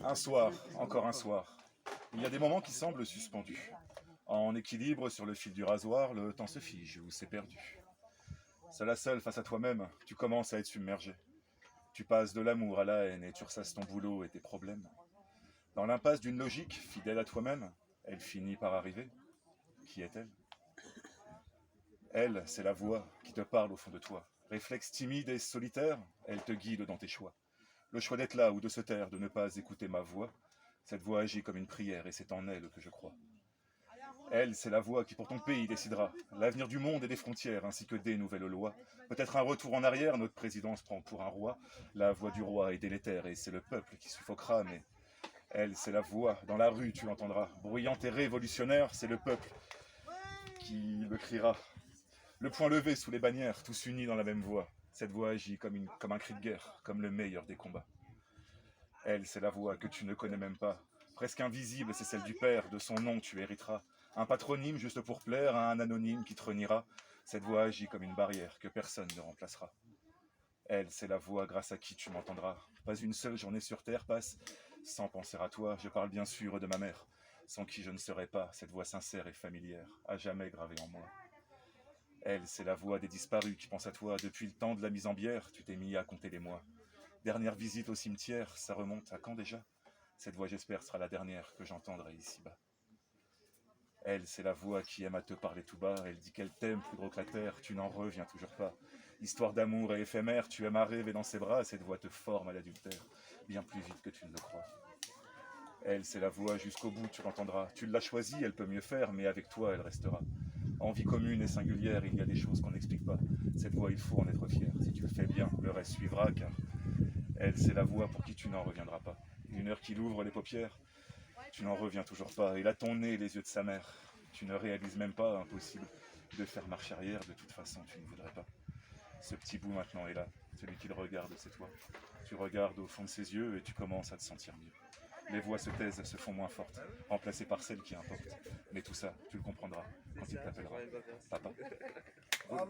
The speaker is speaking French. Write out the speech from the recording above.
Un soir, encore un soir. Il y a des moments qui semblent suspendus. En équilibre sur le fil du rasoir, le temps se fige ou s'est perdu. Seul à seul face à toi-même, tu commences à être submergé. Tu passes de l'amour à la haine et tu ressasses ton boulot et tes problèmes. Dans l'impasse d'une logique, fidèle à toi-même, elle finit par arriver. Qui est-elle? Elle, c'est la voix qui te parle au fond de toi. Réflexe timide et solitaire, elle te guide dans tes choix. Le choix d'être là ou de se taire, de ne pas écouter ma voix. Cette voix agit comme une prière et c'est en elle que je crois. Elle, c'est la voix qui pour ton pays décidera l'avenir du monde et des frontières, ainsi que des nouvelles lois. Peut-être un retour en arrière, notre président se prend pour un roi. La voix du roi est délétère et c'est le peuple qui suffoquera, mais elle, c'est la voix, dans la rue tu l'entendras. Bruyante et révolutionnaire, c'est le peuple qui le criera. Le poing levé sous les bannières, tous unis dans la même voix. Cette voix agit comme un cri de guerre, comme le meilleur des combats. Elle, c'est la voix que tu ne connais même pas. Presque invisible, c'est celle du Père, de son nom tu hériteras. Un patronyme juste pour plaire à un anonyme qui te reniera. Cette voix agit comme une barrière que personne ne remplacera. Elle, c'est la voix grâce à qui tu m'entendras. Pas une seule journée sur terre passe sans penser à toi. Je parle bien sûr de ma mère, sans qui je ne serais pas. Cette voix sincère et familière, à jamais gravée en moi. Elle, c'est la voix des disparus qui pense à toi. Depuis le temps de la mise en bière, tu t'es mis à compter les mois. Dernière visite au cimetière, ça remonte à quand déjà? Cette voix, j'espère, sera la dernière que j'entendrai ici-bas. Elle, c'est la voix qui aime à te parler tout bas. Elle dit qu'elle t'aime plus gros que la terre, tu n'en reviens toujours pas. Histoire d'amour et éphémère, tu aimes à rêver dans ses bras. Cette voix te forme à l'adultère, bien plus vite que tu ne le crois. Elle, c'est la voix jusqu'au bout, tu l'entendras. Tu l'as choisie, elle peut mieux faire, mais avec toi, elle restera. En vie commune et singulière, il y a des choses qu'on n'explique pas. Cette voix, il faut en être fier. Si tu le fais bien, le reste suivra, car elle, c'est la voix pour qui tu n'en reviendras pas. Une heure qu'il ouvre les paupières, tu n'en reviens toujours pas. Il a ton nez les yeux de sa mère. Tu ne réalises même pas, impossible, de faire marche arrière. De toute façon, tu ne voudrais pas. Ce petit bout maintenant est là. Celui qui le regarde, c'est toi. Tu regardes au fond de ses yeux et tu commences à te sentir mieux. Les voix se taisent, se font moins fortes, remplacées par celles qui importent. Mais tout ça, tu le comprendras quand il t'appellera. Papa. Bravo.